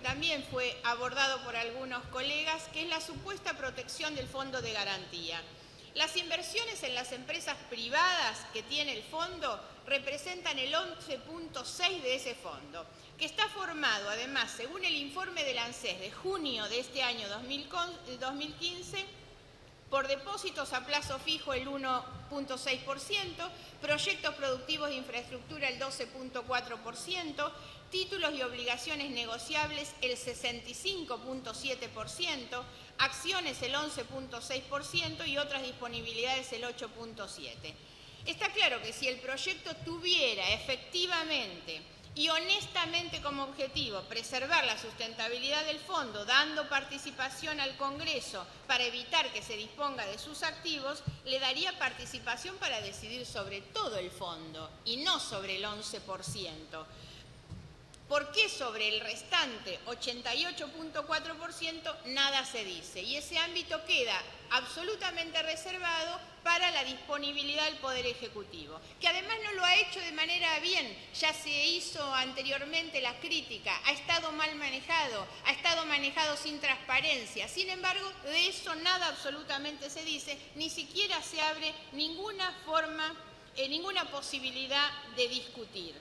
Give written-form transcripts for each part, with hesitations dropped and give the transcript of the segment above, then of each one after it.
también fue abordado por algunos colegas, que es la supuesta protección del fondo de garantía. Las inversiones en las empresas privadas que tiene el fondo representan el 11.6% de ese fondo, que está formado, además, según el informe del ANSES de junio de este año 2015, por depósitos a plazo fijo el 1.6%, proyectos productivos de infraestructura el 12.4%, títulos y obligaciones negociables el 65.7%, acciones el 11.6% y otras disponibilidades el 8.7%. Está claro que si el proyecto tuviera efectivamente y honestamente como objetivo preservar la sustentabilidad del fondo, dando participación al Congreso para evitar que se disponga de sus activos, le daría participación para decidir sobre todo el fondo y no sobre el 11%. ¿Por qué sobre el restante 88.4% nada se dice? Y ese ámbito queda absolutamente reservado para la disponibilidad del Poder Ejecutivo, que además no lo ha hecho de manera bien. Ya se hizo anteriormente la crítica, ha estado mal manejado, ha estado manejado sin transparencia. Sin embargo, de eso nada absolutamente se dice, ni siquiera se abre ninguna posibilidad de discutir.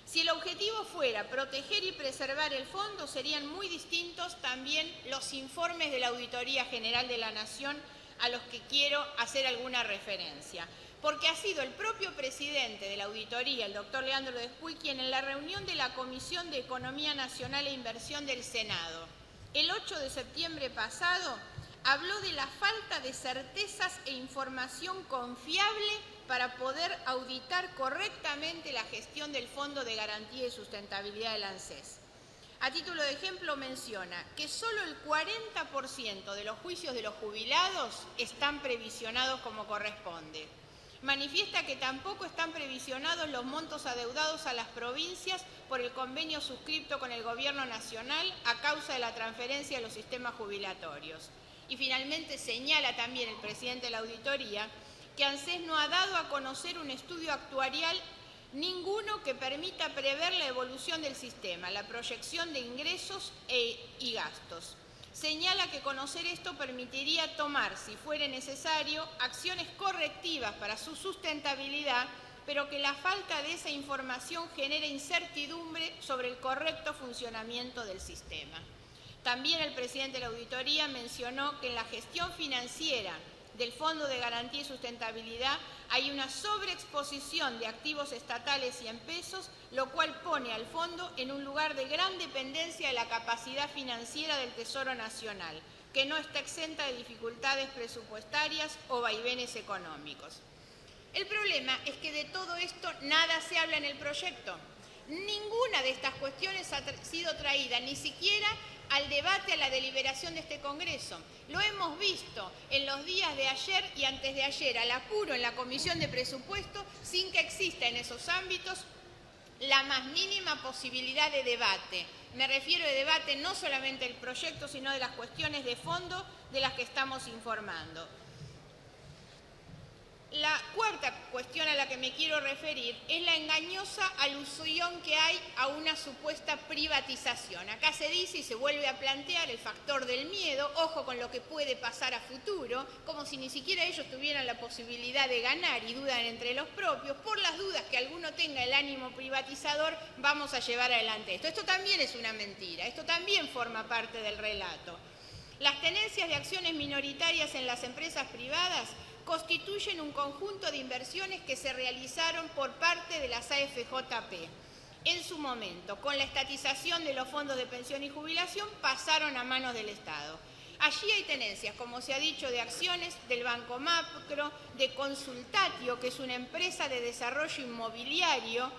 Si el objetivo fuera proteger y preservar el fondo, serían muy distintos también los informes de la Auditoría General de la Nación, a los que quiero hacer alguna referencia. Porque ha sido el propio presidente de la auditoría, el doctor Leandro Despuy, quien en la reunión de la Comisión de Economía Nacional e Inversión del Senado, el 8 de septiembre pasado, habló de la falta de certezas e información confiable para poder auditar correctamente la gestión del Fondo de Garantía y Sustentabilidad del ANSES. A título de ejemplo menciona que solo el 40% de los juicios de los jubilados están previsionados como corresponde. Manifiesta que tampoco están previsionados los montos adeudados a las provincias por el convenio suscripto con el Gobierno Nacional a causa de la transferencia de los sistemas jubilatorios. Y finalmente señala también el presidente de la auditoría que ANSES no ha dado a conocer un estudio actuarial ninguno que permita prever la evolución del sistema, la proyección de ingresos y gastos. Señala que conocer esto permitiría tomar, si fuere necesario, acciones correctivas para su sustentabilidad, pero que la falta de esa información genera incertidumbre sobre el correcto funcionamiento del sistema. También el presidente de la auditoría mencionó que en la gestión financiera del Fondo de Garantía y Sustentabilidad hay una sobreexposición de activos estatales y en pesos, lo cual pone al fondo en un lugar de gran dependencia de la capacidad financiera del Tesoro Nacional, que no está exenta de dificultades presupuestarias o vaivenes económicos. El problema es que de todo esto nada se habla en el proyecto. Ninguna de estas cuestiones ha sido traída, ni siquiera al debate, a la deliberación de este Congreso. Lo hemos visto en los días de ayer y antes de ayer, al apuro en la Comisión de Presupuesto, sin que exista en esos ámbitos la más mínima posibilidad de debate. Me refiero a debate no solamente del proyecto, sino de las cuestiones de fondo de las que estamos informando. La cuarta cuestión a la que me quiero referir es la engañosa alusión que hay a una supuesta privatización. Acá se dice y se vuelve a plantear el factor del miedo, ojo con lo que puede pasar a futuro, como si ni siquiera ellos tuvieran la posibilidad de ganar y dudan entre los propios. Por las dudas que alguno tenga el ánimo privatizador, vamos a llevar adelante esto. Esto también es una mentira, esto también forma parte del relato. Las tenencias de acciones minoritarias en las empresas privadas constituyen un conjunto de inversiones que se realizaron por parte de las AFJP. En su momento, con la estatización de los fondos de pensión y jubilación, pasaron a manos del Estado. Allí hay tenencias, como se ha dicho, de acciones del Banco Macro, de Consultatio, que es una empresa de desarrollo inmobiliario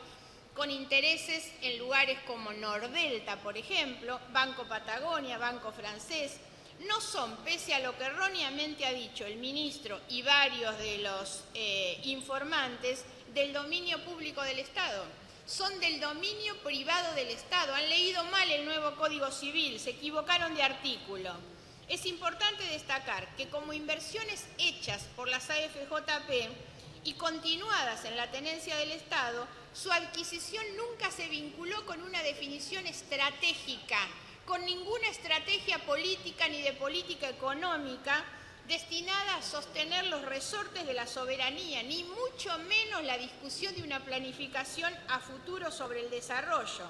con intereses en lugares como Nordelta, por ejemplo, Banco Patagonia, Banco Francés. No son, pese a lo que erróneamente ha dicho el ministro y varios de los informantes, del dominio público del Estado. Son del dominio privado del Estado. Han leído mal el nuevo Código Civil, se equivocaron de artículo. Es importante destacar que como inversiones hechas por las AFJP y continuadas en la tenencia del Estado, su adquisición nunca se vinculó con una definición estratégica, con ninguna estrategia política ni de política económica destinada a sostener los resortes de la soberanía, ni mucho menos la discusión de una planificación a futuro sobre el desarrollo.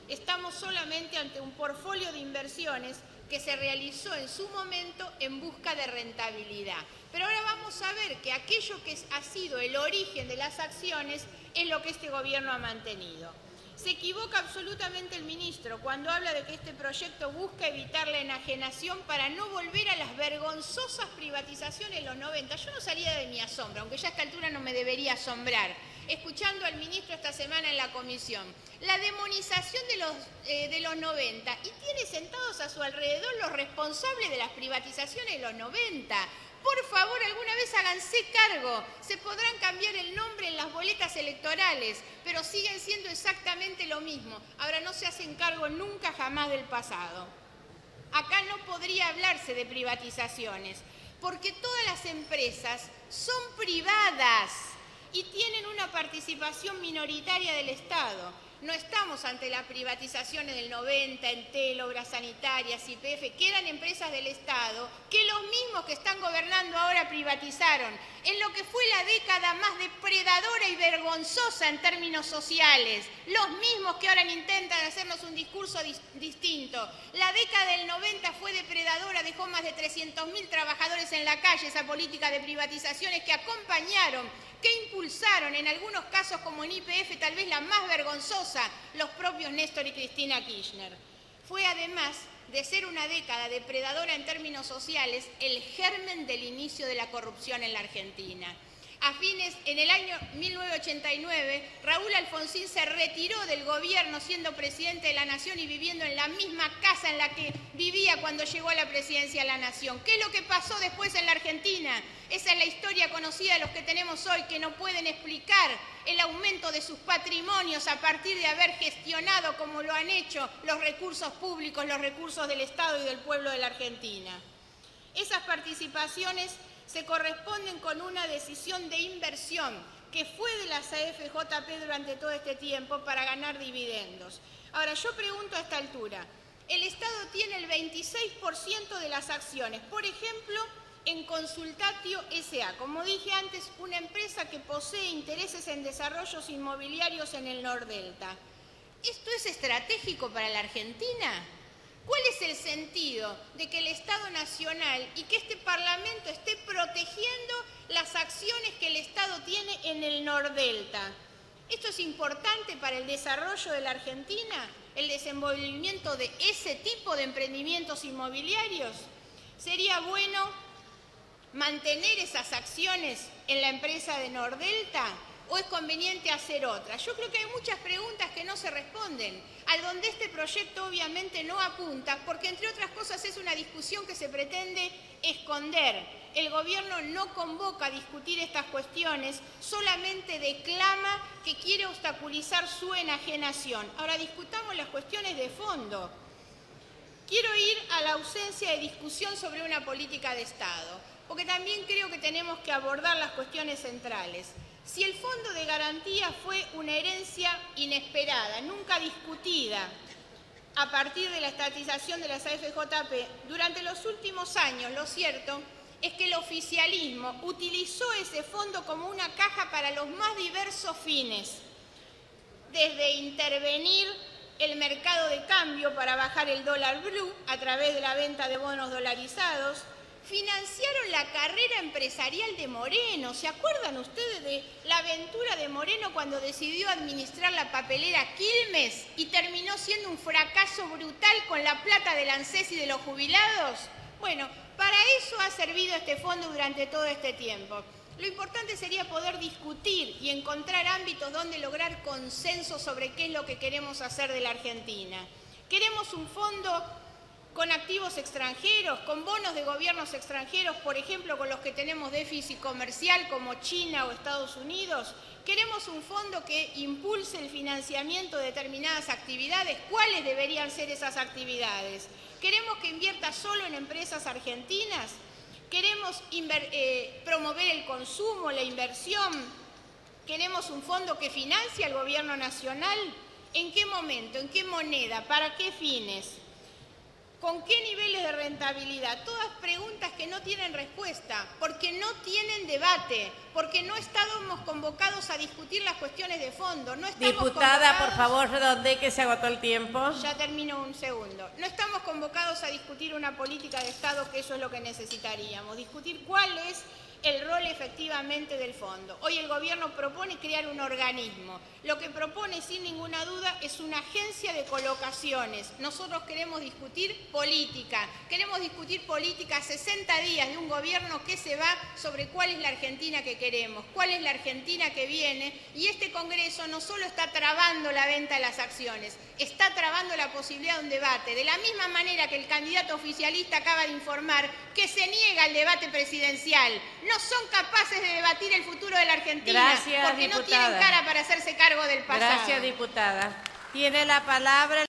Estamos solamente ante un portfolio de inversiones que se realizó en su momento en busca de rentabilidad. Pero ahora vamos a ver que aquello que ha sido el origen de las acciones es lo que este gobierno ha mantenido. Se equivoca absolutamente el ministro cuando habla de que este proyecto busca evitar la enajenación para no volver a las vergonzosas privatizaciones de los 90. Yo no salía de mi asombro, aunque ya a esta altura no me debería asombrar, escuchando al ministro esta semana en la comisión. La demonización de los 90 y tiene sentados a su alrededor los responsables de las privatizaciones de los 90. Por favor, alguna vez háganse cargo. Se podrán cambiar el nombre en las boletas electorales, pero siguen siendo exactamente lo mismo. Ahora no se hacen cargo nunca jamás del pasado. Acá no podría hablarse de privatizaciones, porque todas las empresas son privadas y tienen una participación minoritaria del Estado. No estamos ante las privatizaciones del 90, Entel, Obras Sanitarias, YPF, que eran empresas del Estado, que los mismos que están gobernando ahora privatizaron, en lo que fue la década más depredadora y vergonzosa en términos sociales, los mismos que ahora intentan hacernos un discurso distinto. La década del 90 fue depredadora, dejó más de 300.000 trabajadores en la calle, esa política de privatizaciones que acompañaron, que impulsaron, en algunos casos como en YPF, tal vez la más vergonzosa, los propios Néstor y Cristina Kirchner. Fue además de ser una década depredadora en términos sociales, el germen del inicio de la corrupción en la Argentina. En el año 1989, Raúl Alfonsín se retiró del gobierno siendo presidente de la Nación y viviendo en la misma casa en la que vivía cuando llegó a la presidencia de la Nación. ¿Qué es lo que pasó después en la Argentina? Esa es la historia conocida de los que tenemos hoy, que no pueden explicar el aumento de sus patrimonios a partir de haber gestionado, como lo han hecho, los recursos públicos, los recursos del Estado y del pueblo de la Argentina. Esas participaciones se corresponden con una decisión de inversión que fue de las AFJP durante todo este tiempo para ganar dividendos. Ahora, yo pregunto a esta altura, el Estado tiene el 26% de las acciones, por ejemplo, en Consultatio S.A., como dije antes, una empresa que posee intereses en desarrollos inmobiliarios en el Nordelta. ¿Esto es estratégico para la Argentina? ¿Cuál es el sentido de que el Estado Nacional y que este Parlamento esté protegiendo las acciones que el Estado tiene en el Nordelta? ¿Esto es importante para el desarrollo de la Argentina? ¿El desenvolvimiento de ese tipo de emprendimientos inmobiliarios? ¿Sería bueno mantener esas acciones en la empresa de Nordelta? ¿O es conveniente hacer otra? Yo creo que hay muchas preguntas que no se responden, a donde este proyecto obviamente no apunta, porque entre otras cosas es una discusión que se pretende esconder. El gobierno no convoca a discutir estas cuestiones, solamente declama que quiere obstaculizar su enajenación. Ahora discutamos las cuestiones de fondo. Quiero ir a la ausencia de discusión sobre una política de Estado, porque también creo que tenemos que abordar las cuestiones centrales. Si el Fondo de Garantía fue una herencia inesperada, nunca discutida, a partir de la estatización de las AFJP, durante los últimos años, lo cierto es que el oficialismo utilizó ese fondo como una caja para los más diversos fines, desde intervenir el mercado de cambio para bajar el dólar blue a través de la venta de bonos dolarizados, financiaron la carrera empresarial de Moreno. ¿Se acuerdan ustedes de la aventura de Moreno cuando decidió administrar la papelera Quilmes y terminó siendo un fracaso brutal con la plata del ANSES y de los jubilados? Bueno, para eso ha servido este fondo durante todo este tiempo. Lo importante sería poder discutir y encontrar ámbitos donde lograr consenso sobre qué es lo que queremos hacer de la Argentina. Queremos un fondo con activos extranjeros, con bonos de gobiernos extranjeros, por ejemplo, con los que tenemos déficit comercial como China o Estados Unidos. Queremos un fondo que impulse el financiamiento de determinadas actividades. ¿Cuáles deberían ser esas actividades? Queremos que invierta solo en empresas argentinas. Queremos promover el consumo, la inversión. Queremos un fondo que financie al gobierno nacional. ¿En qué momento? ¿En qué moneda? ¿Para qué fines? ¿Con qué niveles de rentabilidad? Todas preguntas que no tienen respuesta, porque no tienen debate, porque no estábamos convocados a discutir las cuestiones de fondo. No estamos Diputada, por favor, redondee que se agotó el tiempo. Ya termino un segundo. No estamos convocados a discutir una política de Estado, que eso es lo que necesitaríamos. Discutir cuál es el rol efectivamente del fondo. Hoy el gobierno propone crear un organismo. Lo que propone, sin ninguna duda, es una agencia de colocaciones. Nosotros queremos discutir política. Queremos discutir política a 60 días de un gobierno que se va sobre cuál es la Argentina que queremos, cuál es la Argentina que viene. Y este Congreso no solo está trabando la venta de las acciones, está trabando la posibilidad de un debate. De la misma manera que el candidato oficialista acaba de informar que se niega al debate presidencial. No son capaces de debatir el futuro de la Argentina. Gracias, porque diputada. no tienen cara para hacerse cargo del pasado. Gracias, diputada. Tiene la palabra